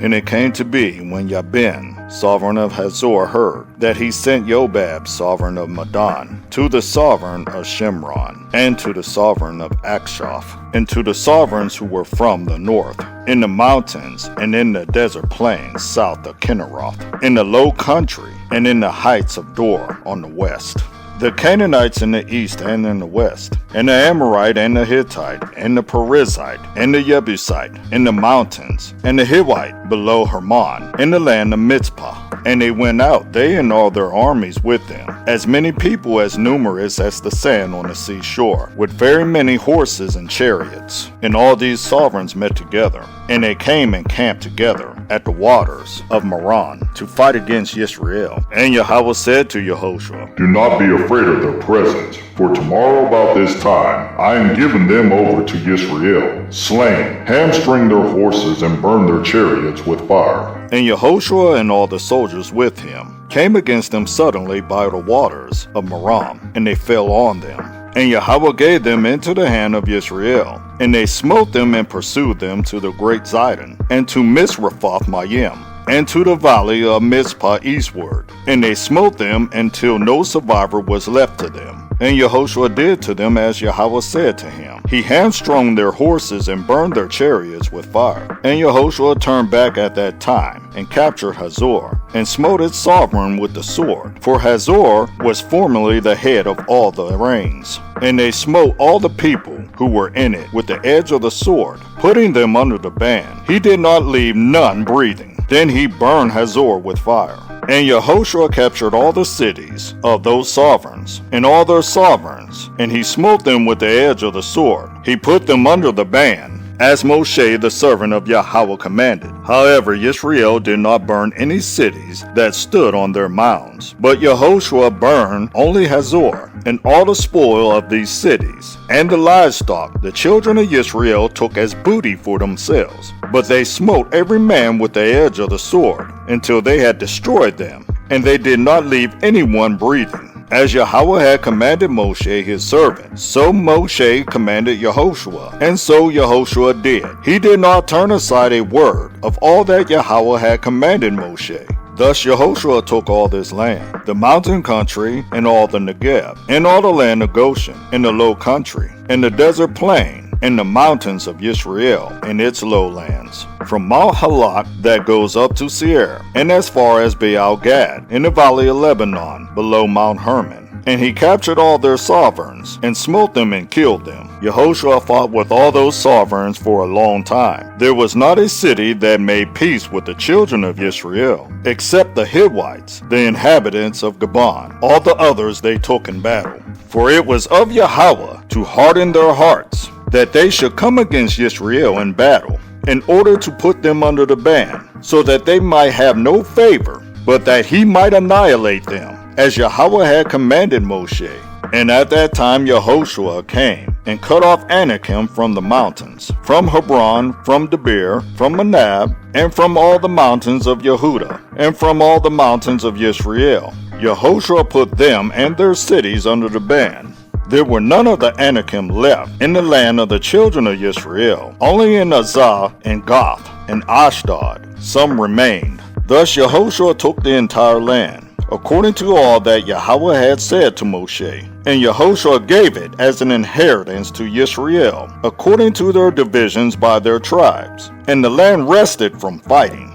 And it came to be, when Jabin, sovereign of Hazor, heard that he sent Jobab, sovereign of Madon, to the sovereign of Shimron, and to the sovereign of Akshaph, and to the sovereigns who were from the north, in the mountains, and in the desert plains south of Kinneroth, in the low country, and in the heights of Dor on the west, the Canaanites in the east and in the west, and the Amorite and the Hittite, and the Perizzite, and the Jebusite, in the mountains, and the Hivite below Hermon, in the land of Mitzpah. And they went out, they and all their armies with them, as many people as numerous as the sand on the seashore, with very many horses and chariots. And all these sovereigns met together, and they came and camped together at the waters of Meron to fight against Israel. And Yahweh said to Yahoshua, Do not be afraid of their presence, for tomorrow about this time I am giving them over to Israel, slain, hamstring their horses, and burn their chariots with fire. And Yahoshua and all the soldiers with him came against them suddenly by the waters of Merom, and they fell on them. And Yahweh gave them into the hand of Israel, and they smote them and pursued them to the great Zidon, and to Misrephoth Mayim, and to the valley of Mizpah eastward. And they smote them until no survivor was left to them. And Yahoshua did to them as Yahweh said to him. He hamstrung their horses and burned their chariots with fire. And Yahoshua turned back at that time, and captured Hazor, and smote its sovereign with the sword. For Hazor was formerly the head of all the reigns. And they smote all the people who were in it with the edge of the sword, putting them under the ban. He did not leave none breathing. Then he burned Hazor with fire. And Yahoshua captured all the cities of those sovereigns, and all their sovereigns, and he smote them with the edge of the sword. He put them under the ban, as Moshe the servant of Yahweh commanded. However, Israel did not burn any cities that stood on their mounds, but Yahoshua burned only Hazor, and all the spoil of these cities, and the livestock the children of Israel took as booty for themselves. But they smote every man with the edge of the sword, until they had destroyed them, and they did not leave anyone breathing. As Yahweh had commanded Moshe his servant, so Moshe commanded Yahoshua, and so Yahoshua did. He did not turn aside a word of all that Yahweh had commanded Moshe. Thus Yahoshua took all this land, the mountain country, and all the Negev, and all the land of Goshen, and the low country, and the desert plain, and the mountains of Israel, and its lowlands, from Mount Halat that goes up to Seir, and as far as Baal Gad, in the valley of Lebanon, below Mount Hermon. And he captured all their sovereigns, and smote them and killed them. Yahoshua fought with all those sovereigns for a long time. There was not a city that made peace with the children of Israel, except the Hivites, the inhabitants of Gabon. All the others they took in battle. For it was of Yahweh to harden their hearts, that they should come against Israel in battle, in order to put them under the ban, so that they might have no favor, but that he might annihilate them, as Yahweh had commanded Moshe. And at that time Yahoshua came, and cut off Anakim from the mountains, from Hebron, from Debir, from Manab, and from all the mountains of Yehudah, and from all the mountains of Israel. Yahoshua put them and their cities under the ban. There were none of the Anakim left in the land of the children of Israel. Only in Azah and Goth and Ashdod some remained. Thus Yahoshua took the entire land, according to all that Yahweh had said to Moshe. And Yahoshua gave it as an inheritance to Israel, according to their divisions by their tribes. And the land rested from fighting.